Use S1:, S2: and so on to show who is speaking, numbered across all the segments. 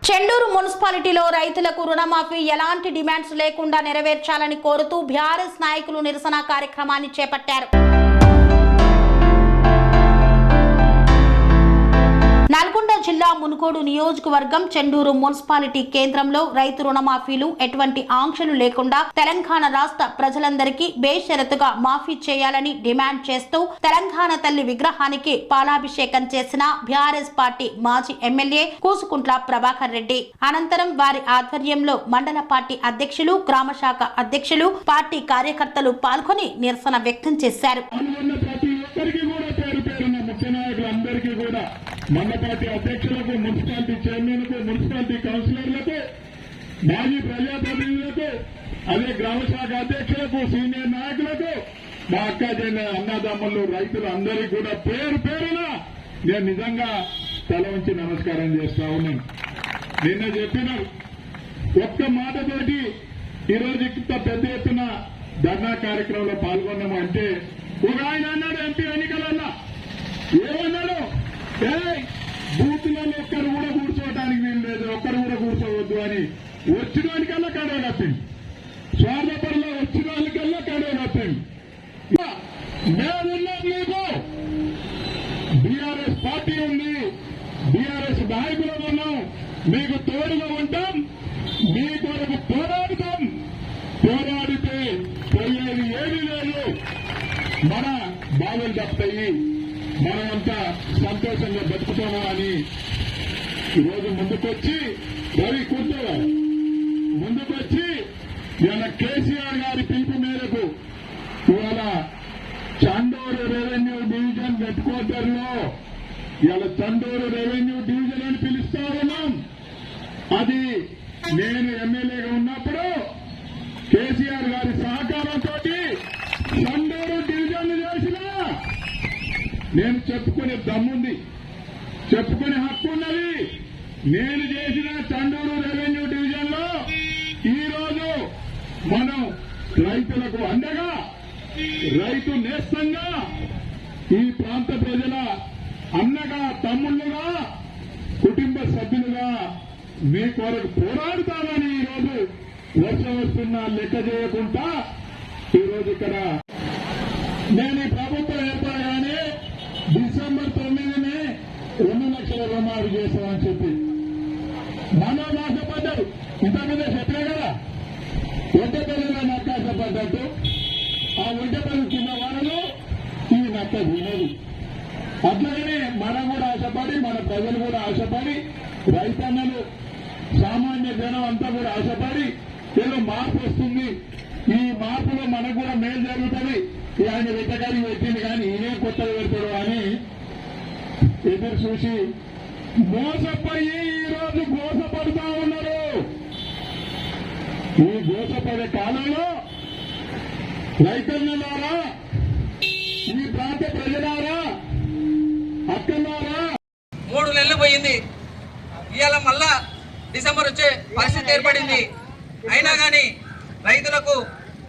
S1: చెండూరు మున్సిపాలిటీలో రైతులకు రుణమాఫీ ఎలాంటి డిమాండ్స్ లేకుండా నెరవేర్చాలని కోరుతూ బీఆర్ఎస్ నాయకులు నిరసన కార్యక్రమాన్ని చేపట్టారు. నల్గొండ జిల్లా మునుగోడు నియోజకవర్గం చెండూరు మున్సిపాలిటీ కేంద్రంలో రైతు రుణమాఫీలు ఎటువంటి ఆంక్షలు లేకుండా తెలంగాణ రాష్ట్ర ప్రజలందరికీ బేషరతుగా మాఫీ చేయాలని డిమాండ్ చేస్తూ తెలంగాణ తల్లి విగ్రహానికి పాలాభిషేకం చేసిన బీఆర్ఎస్ పార్టీ మాజీ ఎమ్మెల్యే కూసుకుంట్ల ప్రభాకర్ రెడ్డి. అనంతరం వారి ఆధ్వర్యంలో మండల పార్టీ అధ్యక్షులు, గ్రామ శాఖ అధ్యక్షులు, పార్టీ కార్యకర్తలు పాల్గొని నిరసన వ్యక్తం చేశారు.
S2: మండల పార్టీ అధ్యక్షులకు, మున్సిపాలిటీ చైర్మన్కు, మున్సిపాలిటీ కౌన్సిలర్లకు, మాజీ ప్రజాప్రతినిధులకు, అదే గ్రామ శాఖ అధ్యక్షులకు, సీనియర్ నాయకులకు, మా అక్క చెల్లె అన్నదమ్ములు, రైతులు అందరికీ కూడా పేరు పేరున నేను నిజంగా తల ఉంచి నమస్కారం చేస్తా ఉన్నాను. నిన్న చెప్పిన ఒక్క మాటతోటి ఈరోజు ఇంత పెద్ద ఎత్తున ధర్నా కార్యక్రమంలో పాల్గొన్నాము అంటే ఒక ఆయన అన్నాడు ఎంపీ ఎన్నికలన్నా ఏమన్నాడు, బూత్లలో ఒక్కరు కూడా కూర్చోవడానికి వీలు లేదు, ఒక్కరు కూడా కూర్చోవద్దు అని వచ్చిన వానికల్లా కడవ కప్పింది. స్వార్థపరిలో వచ్చిన వాళ్ళకల్లా కడవ కప్పింది. మేమున్నాం, మీకు బీఆర్ఎస్ పార్టీ ఉంది, బీఆర్ఎస్ నాయకులు ఉన్నాం, మీకు తోడుగా ఉంటాం, మీ కొరకు పోరాడుతాం. పోరాడితే పోయేది ఏమీ లేదు, మన బాధలు తప్పుతాయి, మనమంతా సంతోషంగా బతుకుతాము అని ఈరోజు ముందుకొచ్చి రవి కూర్చోవా ముందుకొచ్చి ఇవాళ కేసీఆర్ గారి పిలుపు మేరకు ఇవాళ Chandur revenue division head quarter లో ఇవాళ చండూరు రెవెన్యూ డివిజన్ అని పిలుస్తా ఉన్నాం. అది నేను ఎమ్మెల్యేగా ఉన్నప్పుడు కేసీఆర్ గారి సహకారంతో చండూరు డివిజన్ చేసిన నేను చెప్పుకునే దమ్ముంది, చెప్పుకునే హక్కు ఉన్నది. నేను చేసిన చండూరు రెవెన్యూ డివిజన్ లో ఈరోజు మనం రైతులకు అండగా, రైతు నేస్తంగా, ఈ ప్రాంత ప్రజల అన్నగా, తమ్ముళ్లుగా, కుటుంబ సభ్యులుగా మీ కొరకు పోరాడుతామని ఈరోజు వర్షం వస్తున్నా లెక్క చేయకుండా ఈరోజు ఇక్కడ నేను ఈ ప్రభుత్వం ఏర్పడగానే డిసెంబర్ 9నే 2 లక్షల రుణమాఫీ చేస్తామని చెప్పి మనో నాశపడ్డారు. ఇంతకుముందే చెప్పినా కదా, ఒంటెపల్లిలో నక్క ఆశపడ్డట్టు ఆ ఒంటెపల్లి కింద వాడలు ఈ నక్క తినదు. అట్లాగనే మనం కూడా ఆశపడి, మన ప్రజలు కూడా ఆశపడి, రైతన్నలు, సామాన్య జనం అంతా కూడా ఆశపడి ఏదో మార్పు వస్తుంది, ఈ మార్పులో మనకు కూడా మేలు జరుగుతుంది, ఆయన వెట్టగారి పెట్టింది కానీ ఈయనే కొత్తగా పెడతాడు అని ఎదురు చూసి మోసపోయి ఈరోజు మోసపడుతా ఉన్నారు. ఈ మోసపడే కాలంలో రైతన్నలారా, ఈ ప్రాంత ప్రజలారా, అక్కలారా,
S3: 3 నెలలు పోయింది, ఇవాళ మళ్ళా డిసెంబర్ వచ్చే పరిస్థితి ఏర్పడింది. అయినా కానీ రైతులకు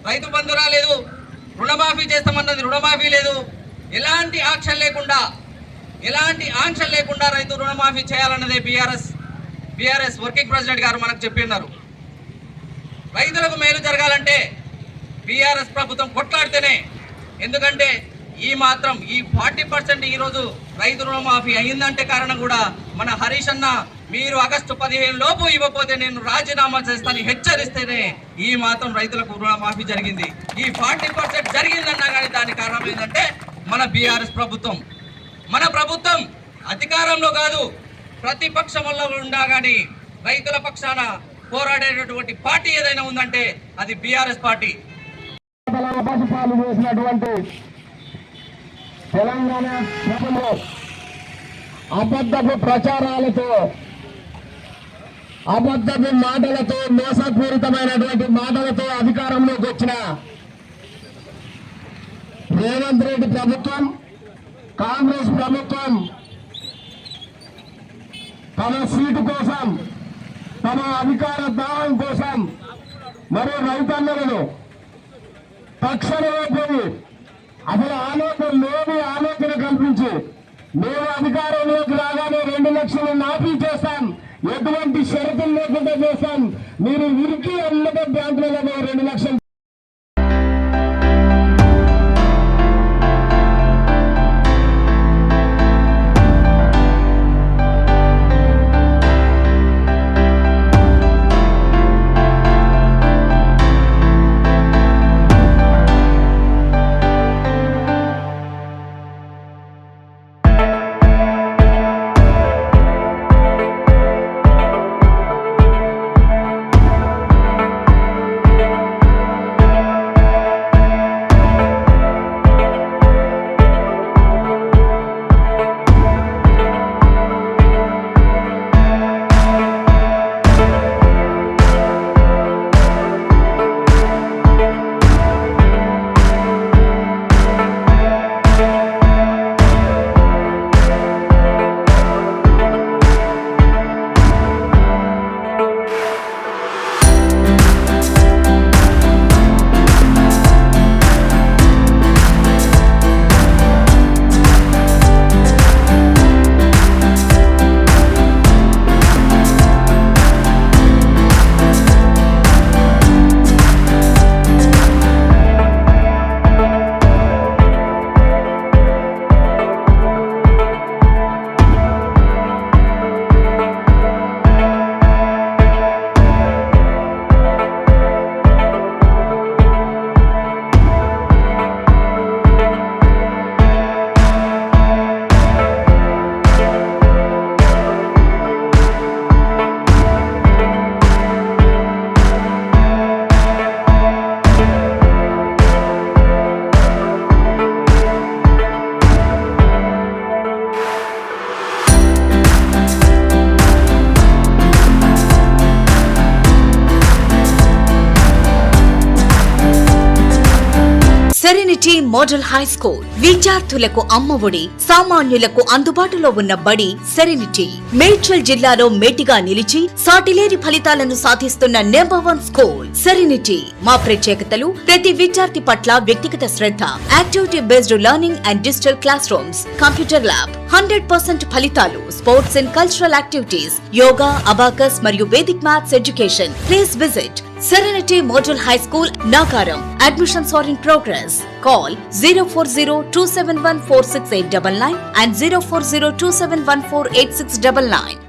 S3: రైతు బంధు రాలేదు, రుణమాఫీ చేస్తామన్నది రుణమాఫీ లేదు. ఎలాంటి ఆంక్షలు లేకుండా రైతు రుణమాఫీ చేయాలన్నదే బీఆర్ఎస్ వర్కింగ్ ప్రెసిడెంట్ గారు మనకు చెప్పిన్నారు. రైతులకు మేలు జరగాలంటే బీఆర్ఎస్ ప్రభుత్వం కొట్లాడితేనే, ఎందుకంటే ఈ 40% ఈరోజు రైతు రుణమాఫీ అయిందంటే కారణం కూడా మన హరీష్ అన్న, మీరు ఆగస్టు 15 లోపు ఇవ్వకపోతే నేను రాజీనామా చేస్తానని హెచ్చరిస్తేనే ఈ మాత్రం రైతులకు రుణమాఫీ జరిగింది. ఈ 40% జరిగిందన్నా కానీ దానికి కారణం ఏంటంటే మన బీఆర్ఎస్ ప్రభుత్వం. మన ప్రభుత్వం అధికారంలో కాదు, ప్రతిపక్షంలో ఉన్నా కానీ రైతుల పక్షాన పోరాడేటటువంటి పార్టీ ఏదైనా ఉందంటే అది బీఆర్ఎస్ పార్టీ.
S2: తెలంగాణ సభలో అబద్ధపు ప్రచారాలతో, అబద్ధపు మాటలతో, మోసపూరితమైనటువంటి మాటలతో అధికారంలోకి వచ్చిన రేవంత్ రెడ్డి ప్రభుత్వం, కాంగ్రెస్ ప్రభుత్వం తమ సీటు కోసం, తమ అధికార దావం కోసం మరియు రైతన్నలను తక్షణమే పోయి అసలు ఆలోచన కల్పించి మేము అధికారంలోకి రాగానే 2 లక్షలు మాఫీ చేస్తాం,
S4: ఎటువంటి షరతులు లేకుండా చేస్తాం. మీరు ఉరికి అమ్మక బ్యాంకులలో 2 లక్షలు
S5: సెరెనిటీ మోడల్ హై స్కూల్ విద్యార్థులకు అమ్మఒడి, సామాన్యులకు అందుబాటులో ఉన్న బడి సెరెనిటీ. మేడ్చల్ జిల్లాలో మేటిగా నిలిచి సాటిలేని ఫలితాలను సాధిస్తున్న నంబర్ 1 స్కూల్ సెరెనిటీ. మా ప్రత్యేకతలు ప్రతి విద్యార్థి పట్ల వ్యక్తిగత శ్రద్ధ, activity based learning and digital classrooms, computer lab, 100% ఫలితాలు, sports and cultural activities, yoga, abacus మరియు Vedic maths education. Please visit Serenity Model High School, Nagaram. Admissions are in progress. Call 040-271-46899 and 040-271-48699.